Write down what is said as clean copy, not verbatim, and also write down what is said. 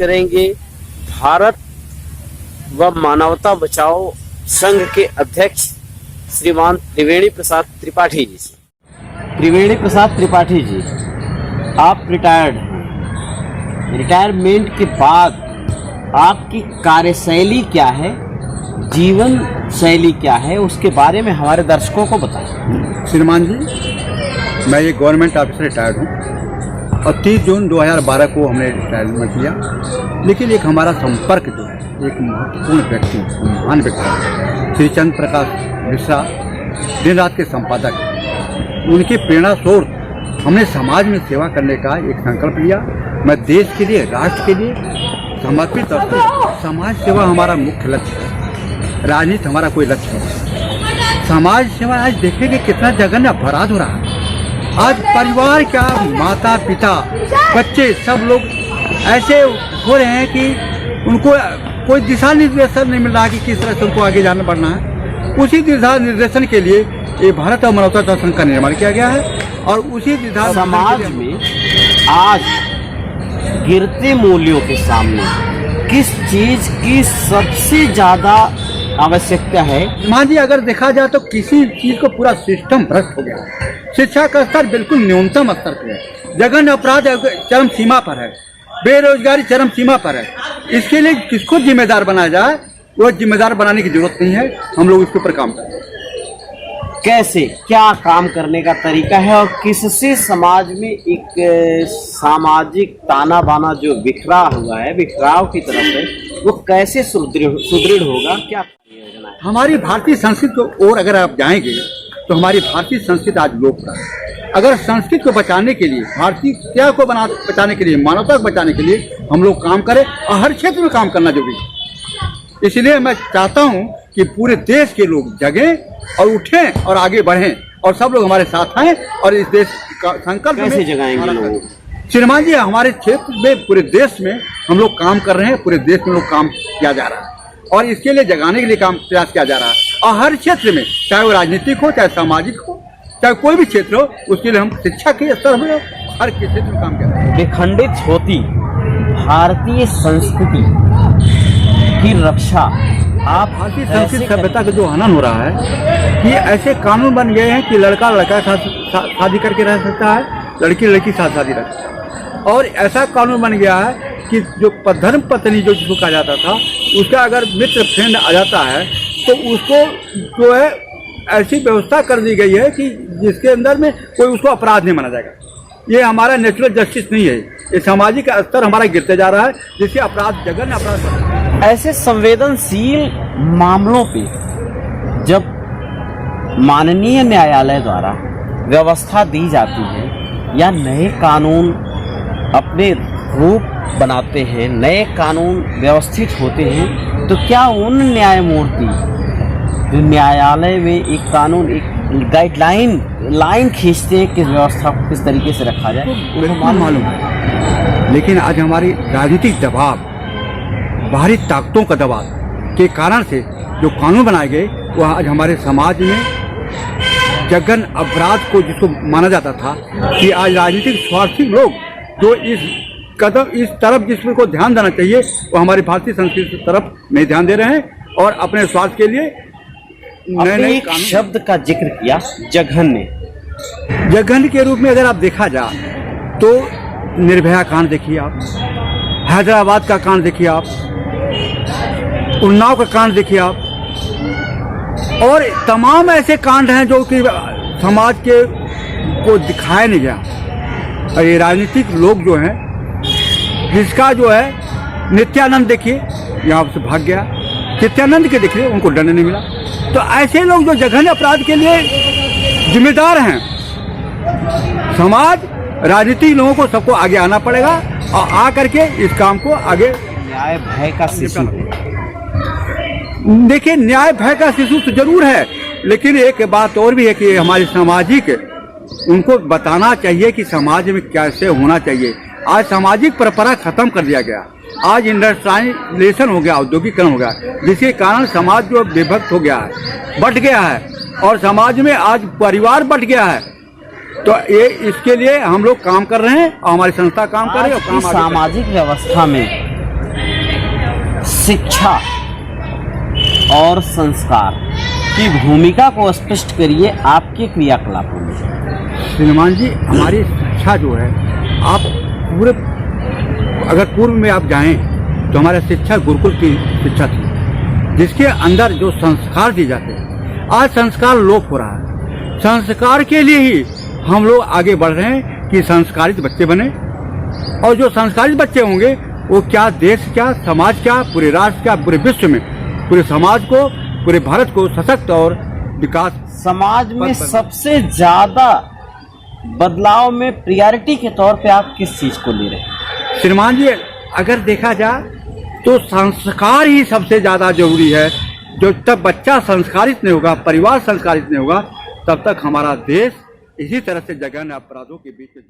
करेंगे भारत व मानवता बचाओ संघ के अध्यक्ष श्रीमान त्रिवेणी प्रसाद त्रिपाठी जी से। त्रिवेणी प्रसाद त्रिपाठी जी, आप रिटायर्ड हैं। रिटायरमेंट के बाद आपकी कार्यशैली क्या है, जीवन शैली क्या है, उसके बारे में हमारे दर्शकों को बताएं। श्रीमान जी, मैं एक गवर्नमेंट ऑफिसर रिटायर्ड हूँ और 30 जून 2012 को हमने रिटायरमेंट लिया। लेकिन एक हमारा संपर्क जो है, एक महत्वपूर्ण व्यक्ति, महान व्यक्ति श्री चंद्र प्रकाश मिश्रा, दिन रात के संपादक, उनकी प्रेरणा स्रोत हमने समाज में सेवा करने का एक संकल्प लिया। मैं देश के लिए, राष्ट्र के लिए समर्पित और समाज सेवा हमारा मुख्य लक्ष्य है। राजनीति हमारा कोई लक्ष्य नहीं। समाज सेवा आज देखेंगे कितना जघन्य अपराध हो रहा है। आज परिवार क्या, माता पिता बच्चे सब लोग ऐसे हो रहे हैं कि उनको कोई दिशा निर्देशन नहीं मिल रहा कि किस तरह से उनको आगे जाना बढ़ना है। उसी दिशा निर्देशन के लिए ये भारत और मानवता संघ का निर्माण किया गया है और उसी दिशा समाज में आज गिरते मूल्यों के सामने किस चीज की सबसे ज्यादा आवश्यकता है? मान जी, अगर देखा जाए तो किसी चीज को पूरा सिस्टम भ्रष्ट हो गया। शिक्षा का स्तर बिल्कुल न्यूनतम स्तर पर है। जघन्य अपराध चरम सीमा पर है। बेरोजगारी चरम सीमा पर है। इसके लिए किसको जिम्मेदार बनाया जाए, वो जिम्मेदार बनाने की जरूरत नहीं है। हम लोग इसके ऊपर काम करें। कैसे, क्या काम करने का तरीका है और किससे समाज में एक सामाजिक ताना बाना जो बिखरा हुआ है, बिखराव की तरफ है, वो कैसे सुदृढ़ होगा? क्या योजना है? हमारी भारतीय संस्कृति को और अगर आप जाएंगे तो हमारी भारतीय संस्कृति आज लोप है। अगर संस्कृति को बचाने के लिए, भारतीयता को बचाने के लिए, मानवता को बचाने के लिए हम लोग काम करें और हर क्षेत्र में काम करना जरूरी है। इसलिए मैं चाहता हूं कि पूरे देश के लोग जगें और उठें और आगे बढ़ें और सब लोग हमारे साथ हैं और इस देश का संकल्प कैसे जगाएंगे लोगों? श्रीमान जी, हमारे क्षेत्र में, पूरे देश में हम लोग काम कर रहे हैं। पूरे देश में लोग काम किया जा रहा है और इसके लिए जगाने के लिए काम प्रयास किया जा रहा है। और हर क्षेत्र में, चाहे वो राजनीतिक हो, चाहे सामाजिक हो, चाहे कोई भी क्षेत्र हो, उसके लिए हम शिक्षा के स्तर में हर क्षेत्र में काम कर रहे हैं। विखंडित होती भारतीय संस्कृति की रक्षा, आप भारतीय संस्कृति सभ्यता का जो हनन हो रहा है कि ऐसे कानून बन गए हैं कि लड़का लड़का के साथ शादी करके रह सकता है, लड़की लड़की के साथ शादी रह सकता है। और ऐसा कानून बन गया है कि जो धर्म पत्नी जो जिसको कहा जाता था, उसका अगर मित्र फ्रेंड आ जाता है तो उसको जो है ऐसी व्यवस्था कर दी गई है कि जिसके अंदर में कोई उसको अपराध नहीं माना जाएगा। ये हमारा नेचुरल जस्टिस नहीं है। ये सामाजिक स्तर हमारा गिरते जा रहा है, जिससे अपराध, जघन्य अपराध। ऐसे संवेदनशील मामलों पे जब माननीय न्यायालय द्वारा व्यवस्था दी जाती है या नए कानून अपने रूप बनाते हैं, नए कानून व्यवस्थित होते हैं, तो क्या उन न्यायमूर्ति जो न्यायालय में एक कानून, एक गाइडलाइन खींचते हैं कि व्यवस्था को किस तरीके से रखा जाए, उनको मालूम है। लेकिन आज हमारी राजनीतिक दबाव, बाहरी ताकतों का दबाव के कारण से जो कानून बनाए गए, वो आज हमारे समाज में जघन्य अपराध को जिसको माना जाता था कि आज राजनीतिक स्वार्थी लोग जो इस तरफ जिसमें को ध्यान देना चाहिए, वो हमारी भारतीय संस्कृति की तरफ नहीं ध्यान दे रहे हैं और अपने स्वार्थ के लिए नए एक शब्द का जिक्र किया, जघन्य। जघन्य के रूप में अगर आप देखा जाए तो निर्भया कांड देखिए आप, हैदराबाद का कांड देखिए आप, उन्नाव का कांड देखिए आप, और तमाम ऐसे कांड हैं जो कि समाज के को दिखाया नहीं गया। और ये राजनीतिक लोग जो हैं, जिसका जो है नित्यानंद देखिए यहाँ से भाग गया, नित्यानंद के देखिए उनको दंड नहीं मिला। तो ऐसे लोग जो जघन्य अपराध के लिए जिम्मेदार हैं, समाज, राजनीतिक लोगों को सबको आगे आना पड़ेगा और आ करके इस काम को आगे। न्याय भय का शिशु, देखिए न्याय भय का शिशु तो जरूर है, लेकिन एक बात और भी है कि हमारी सामाजिक, उनको बताना चाहिए कि समाज में कैसे होना चाहिए। आज सामाजिक परंपरा खत्म कर दिया गया, आज इंडस्ट्रियलाइजेशन हो गया, औद्योगिकरण हो गया, जिसके कारण समाज जो विभक्त हो गया है, बट गया है और समाज में आज परिवार बट गया है। तो ये इसके लिए हम लोग काम कर रहे हैं और हमारी संस्था काम कर रही है। सामाजिक व्यवस्था में शिक्षा और संस्कार की भूमिका को स्पष्ट करिए आपके क्रियाकलापों में। श्रीमान जी, हमारी शिक्षा जो है, आप पूरे अगर पूर्व में आप जाएं तो हमारा शिक्षा गुरुकुल की शिक्षा थी, जिसके अंदर जो संस्कार दिए जाते हैं। आज संस्कार लोप हो रहा है। संस्कार के लिए ही हम लोग आगे बढ़ रहे हैं कि संस्कारित बच्चे बने, और जो संस्कारित बच्चे होंगे वो क्या देश, क्या समाज, क्या पूरे राष्ट्र, क्या पूरे विश्व में पूरे समाज को, पूरे भारत को सशक्त और विकास समाज में सबसे ज्यादा बदलाव में प्रायोरिटी के तौर पे आप किस चीज को ले रहे हैं? श्रीमान जी, अगर देखा जाए तो संस्कार ही सबसे ज्यादा जरूरी है। जो तब बच्चा संस्कारित नहीं होगा, परिवार संस्कारित नहीं होगा, तब तक हमारा देश इसी तरह से जघन्य अपराधों के बीच में